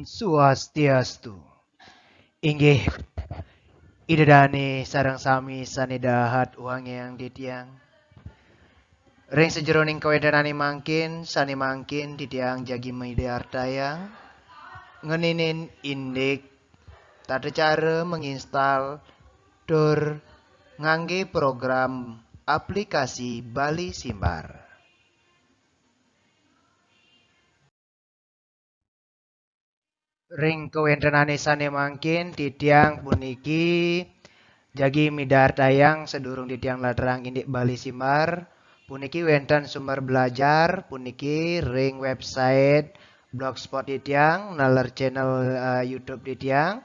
Swastiastu. Inggih idedane sareng sami sanedahat uang yang ditiang. Ring sejeroning kawedanane mangkin sane mangkin ditiang jagi mediartayang. Ngeninin indik tata cara menginstal tur ngangge program aplikasi Bali Simbar. Ring kawedanane sane mangkin ditiang puniki jagi midartayang sedurung ditiang ladrang indik Bali Simbar. Puniki wenten sumber belajar, puniki ring website blogspot ditiang, nalar channel YouTube ditiang.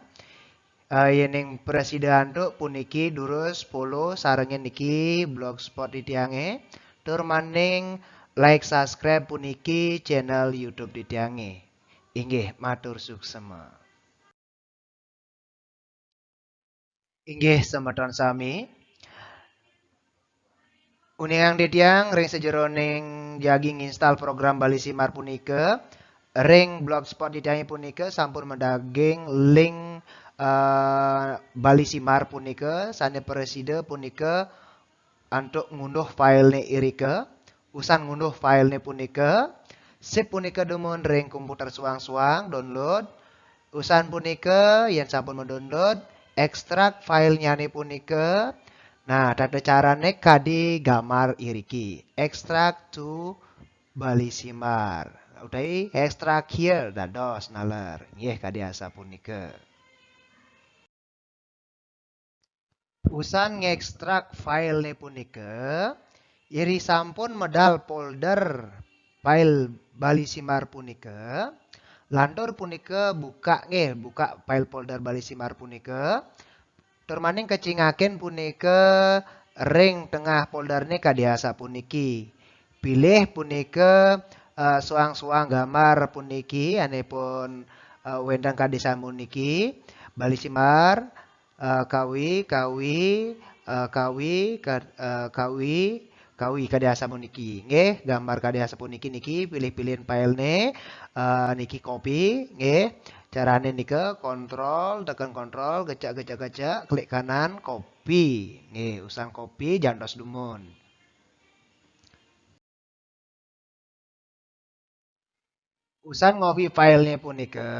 Yening presiden tu puniki durus follow sarengin niki blogspot ditiange. Tur maning like subscribe puniki channel YouTube ditiange. Inggih matur suksema. Inggih semeton sami. Uningang ditiang ring sejeroning jagi nginstal program Bali Simar punika ring blogspot ditiangi punika sampun mendaging link Bali Simar punika sane preside punika untuk ngunduh filenya irika usan ngunduh filenya punika sip punika dumun ring komputer suang-suang download usan punika yang sampun mendownload ekstrak filenya nih punika. Nah, tata carane kadi gambar iriki. Extract to Bali Simar. Utai extract here dados nalar. Nggih kadi asa punika. Usan ngekstrak file punika, iri sampun medal folder file Bali Simar punika. Lantur punika buka file folder Bali Simar punika. Termaning kecingaken punika ring tengah foldernya kadiasa puniki. Pilih punika suang-suang gambar puniki anepun wendang kadesa puniki. Bali Simar kawi kadiasa puniki. Nggih, gambar kadiasa puniki niki pilih-pilihin filene niki copy nggih. Carane nika tekan kontrol, gecak, klik kanan, copy. Nih, usang copy jantos dumun. Usan ngopi filenya punika,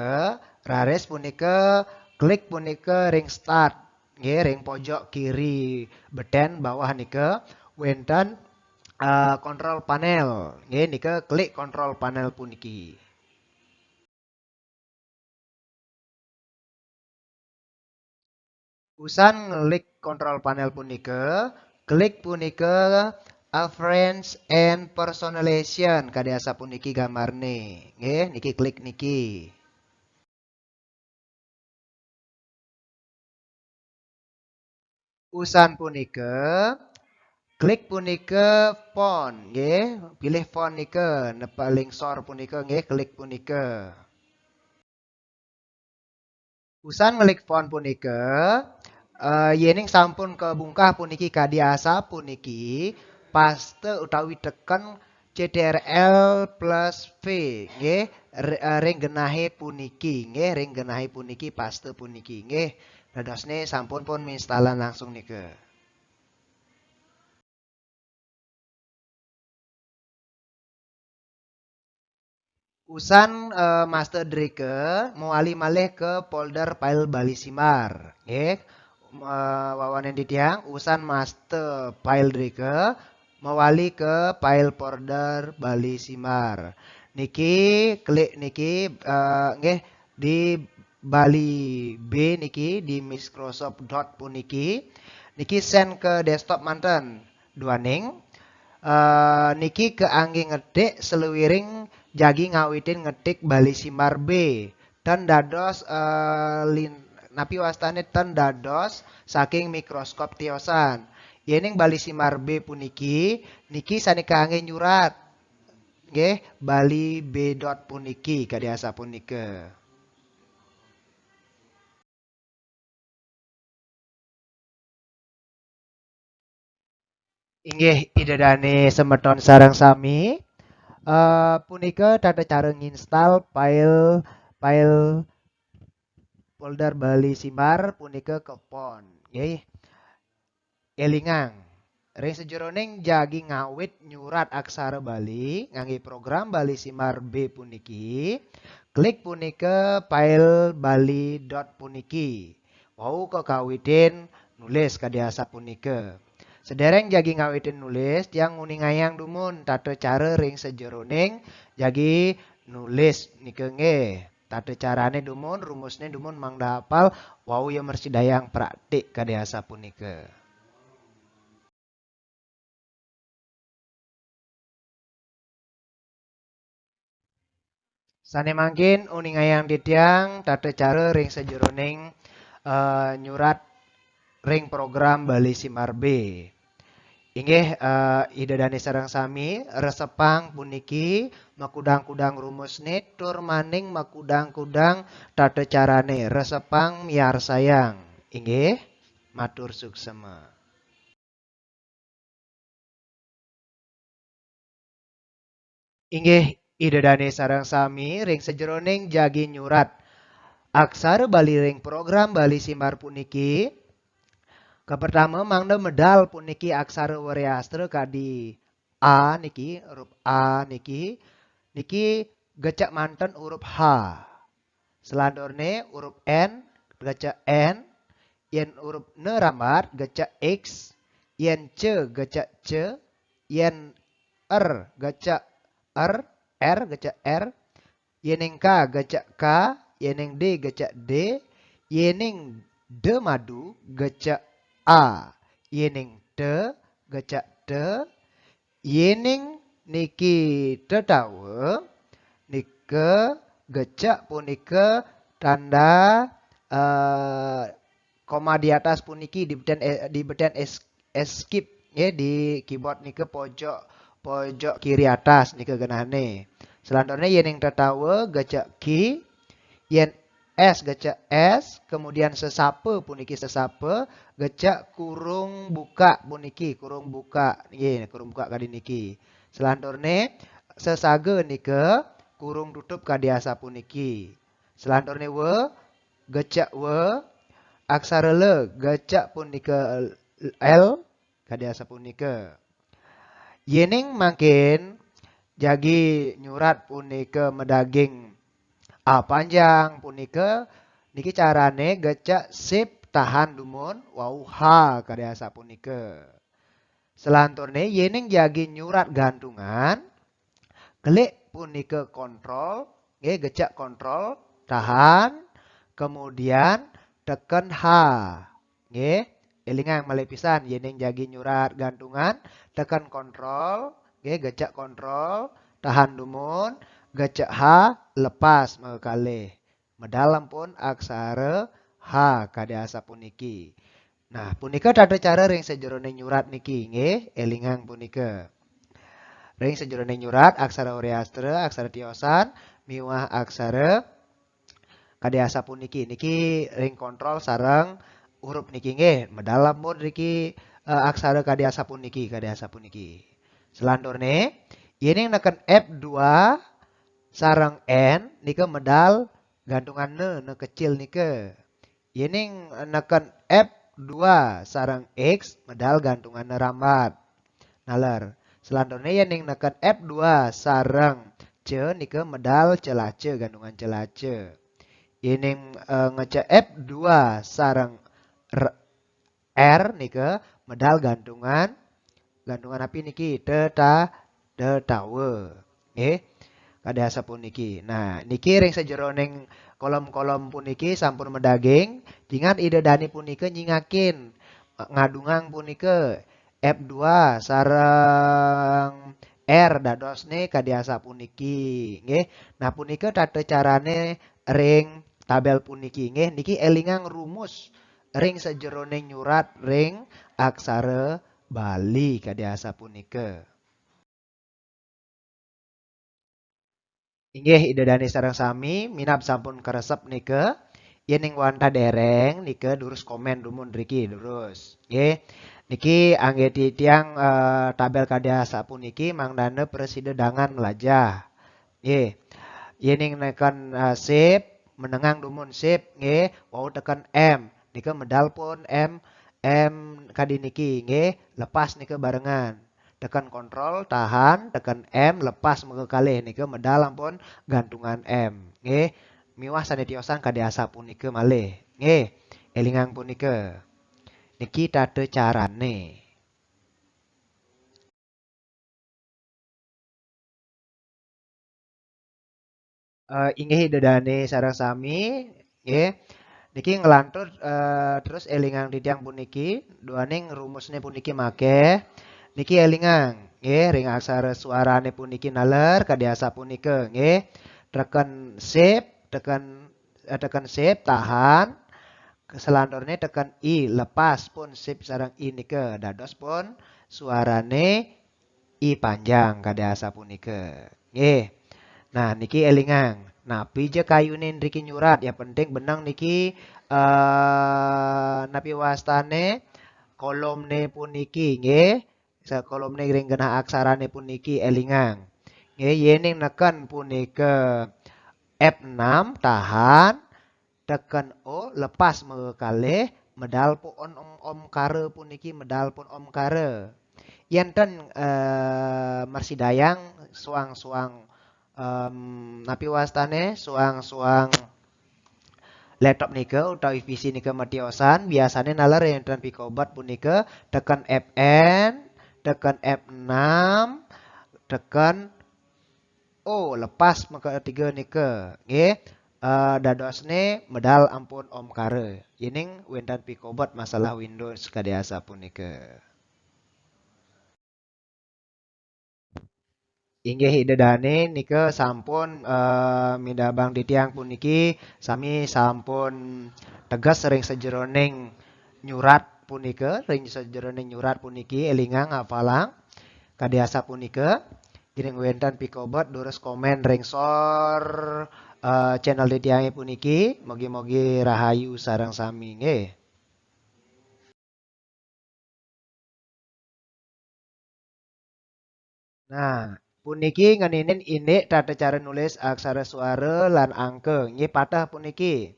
rares punika, klik punika ring start. Nggih, ring pojok kiri beten bawah nika, wenten kontrol panel. Nggih, nika klik kontrol panel puniki. Usan klik kontrol panel punika, klik punika Friends and Personalization kadiasa puniki gambarne. Nggih, niki klik niki. Usan punika, klik punika font, nggih, pilih font nika, paling sor punika nggih, klik punika. Usan klik font punika, yening sampun kebungkah puniki kadiasa puniki paste utawi teken CTRL plus V nggih ring genahe puniki nggih ring genahe puniki paste puniki nggih dadosne sampun pun instalan langsung nika. Usan master drike mewali malih ke folder file Bali Simar nggih. Wawanen ditiang usan master file drike mewali ke file folder Bali Simar. Niki klik niki nggih di Bali B niki di Microsoft Dot puniki. Niki send ke desktop manten duaning. Niki ke anggi ngetik seluwiring jagi ngawitin ngetik Bali Simar B dan dados napi wastane ten dados saking mikroskop tiosan. Yening Bali Simar B puniki niki sanika angge nyurat. Nggih, Bali B dot puniki kadiasa punika. Inggih idedane semeton sareng sami. Punika tata cara nginstal file Polder Bali Simbar punika kepon. Nggih. Elingang. Ring sejeroning jagi ngawit nyurat aksara Bali ngangge program Bali Simbar B puniki. Klik punika file bali.puniki. Wau kekawitin nulis kadiasa punika. Sedereng jagi ngawitin nulis tiang nguningayang dumun tata cara ring sejeroning jagi nulis nika nggih. Tata carane dumun rumusnya dumun mangda hafal wau ya mersidayang praktik kadiasa punika. Sane mangkin uningayang ditiang tata cara ring sejeroning nyurat ring program Bali Simbar B. Inggih idedane sareng sami resepang puniki makudang-kudang rumusne tur maning makudang-kudang tata carane resepang miar sayang. Inggih matur suksema. Inggih idedane sareng sami ring sejeroning jagi nyurat aksara Bali ring program Bali Simbar puniki. Kepertama mangda medal puniki aksara Wariastra kadi A niki huruf A niki gecak manten huruf H. Selandorne huruf N gecak N, yen huruf N rambat gecak X, yen C gecak C, yen R gecak R gecak R, yening K gecak K, yening D gecak D, yening D madu gecak A, yening T gecak T, yening niki tetawa nika gecak punika tanda koma di atas puniki dibeten escape ya di keyboard nika pojok kiri atas nika genane. Selanjutnya yening tetawa gecak ki, yen S gecak S, kemudian sesapa puniki sesapa, gecak kurung buka puniki, kurung buka. Nggih, kurung buka kadi niki. Selanjutnya sesaga nika kurung tutup kadiasa puniki. Selanjutnya gecak aksara L gecak punika L kadiasa punika. Yening makin jagi nyurat punika medaging A panjang punika niki carane gecak sip tahan dumun wau H kadiasa punika. Selanjutnya yening jagi nyurat gantungan klik punika kontrol nggih gecak kontrol tahan kemudian tekan H nggih elingan malih pisan yening jagi nyurat gantungan tekan kontrol nggih gecak kontrol tahan dumun gecak H lepas mengkalih. Medalam pun aksara H kadiasa puniki. Nah, punika tata cara ring sejeroning nyurat niki nggih, elingang punika. Ring sejeroning nyurat aksara Wariastra, aksara tiosan, miwah aksara kadiasa puniki. Niki ring kontrol sareng huruf niki nggih, medalam pun niki aksara kadiasa puniki. Selanjutnya, yening neken F2 sarang N nika medal gantungan ne kecil nika. Yening neken F2 sarang X medal gantungan ne rambat. Nalar. Selanjutnya yening neken F2 sarang C nika medal celace gantungan celace. Yening ngecek F2 sarang R nika medal gantungan api niki tetawa. Kadiasa puniki. Nah, niki ring sejeroning kolom-kolom puniki sampun medaging, jingan ide dani punika nyingakin ngadungang punika F2 sareng R dadosne kadiasa puniki, nggih. Nah, punika tata carane ring tabel puniki, nggih. Niki elingang rumus ring sejeroning nyurat ring aksara Bali kadiasa punika. Inggih idedani sareng sami minab sampun karesep nika yening wanta dereng nika durus komen dumun riki durus nggih niki angge titiang tabel kadiasa puniki mangdane persidedangan melajah nggih yening nekan sip menengang dumun sip nggih wau tekan M nika medal pun M kadi niki nggih lepas nika barengan tekan kontrol tahan tekan M lepas mengke kalih nika medal ampun gantungan M nggih miwah sanetiosan kadi asa punika malih nggih elingang punika niki tate carane. Inggih dedane sareng sami nggih niki ngelantur terus elingang titiang puniki duane ngrumusne puniki make niki elingang nggih ring aksara suarane puniki naler kadiasa punika nggih tekan shift tekan shift tahan selanturnya tekan I lepas pun shift sareng I nika dados pun suarane I panjang kadiasa punika nggih. Nah, niki elingang. Nah, pija kayune nriki nyurat ya penting benang niki napi wastane kolomne puniki nggih. Kolomne ring genah aksarane puniki elingang. Nggih, yening neken punika F6 tahan tekan O lepas kalih medal pun om kare puniki medal pun om kare. Yenten Mersidayang suang-suang napi wastane suang-suang laptop nika utawi PC nika matiosan biasanya nalar enten pikobat punika tekan Fn tekan F6 tekan lepas maka tiga nika nggih dadosne medal ampun om kare yening wenten pikobat masalah Windows kadiasa punika. Inggih idedane nika sampun midabang titiang puniki sami sampun tegas ring sejeroning nyurat punika ring sejeroning nyurat puniki elingang apalang kadiasa punika jiring wenten pikobot durus komen ring sor channel titiange puniki mogi-mogi rahayu sareng sami nggih. Nah, puniki ngeninin ini tata cara nulis aksara suara lan angke. Nggih patah puniki.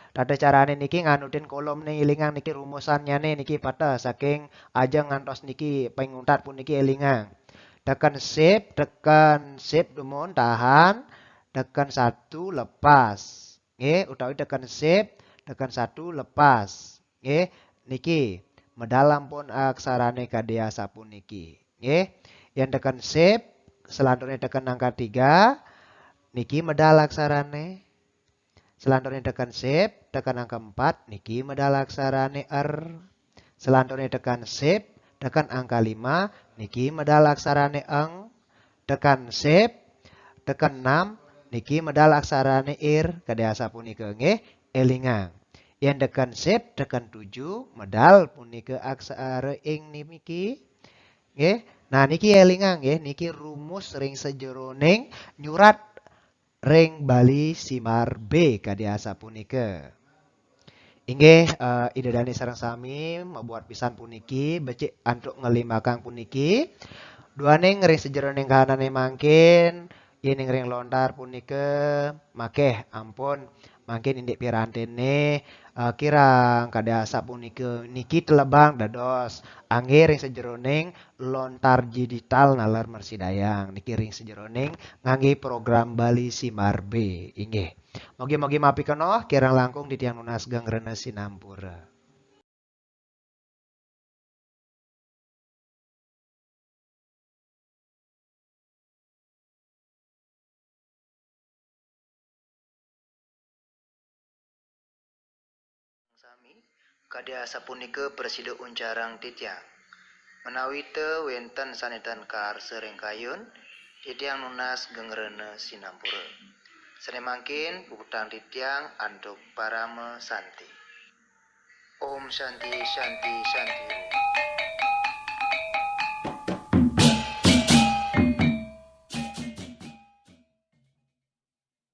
Tata carane niki nganutin kolom nih elingang niki rumusannya nih niki patah saking aja ngantos niki penguntat puniki elingang. Tekan shift dumun tahan, tekan satu lepas. Nggih, utawi tekan shift, tekan satu lepas. Nggih, niki medalam pun aksarane kadya sapuniki. Nggih, yang tekan shift, selanjutnya tekan angka 3, niki medal aksarane. Selanjutnya tekan shift, tekan angka 4, niki medal aksarane R. Selanjutnya tekan shift, tekan angka 5, niki medal aksarane eng. Tekan shift, tekan 6, niki medal aksarane ir. Kadasa punika nggih elingang. Yang tekan shift, tekan 7, medal punika aksara ing niki. Nggih. Nah niki elingang nggih, niki rumus ring sejeroning nyurat ring Bali Simar B kadiasa punika. Inggih ide dani sareng sami membuat pisan puniki becik antuk ngelimakang puniki. Duane ring sejeroning kahanane mangkin yen ring lontar punika makeh ampun mangkin indik pirantene kirang kada sapunika niki telebang dados angge ring sejeroning lontar digital nalar Mersidayang niki ring sejeroning ngangge program Bali Simar B inggih. Mogi-mogi mapikeno kirang langkung di tiang nunas gangrena sinampura. Sami kadya sapunika presida uncarang titiang. Menawi teu wenten sanetan kar sering kayun titiang nunas gengrena sinampura. Senemangkin puputang titiang antuk parama santi. Om Shanti Shanti Shanti.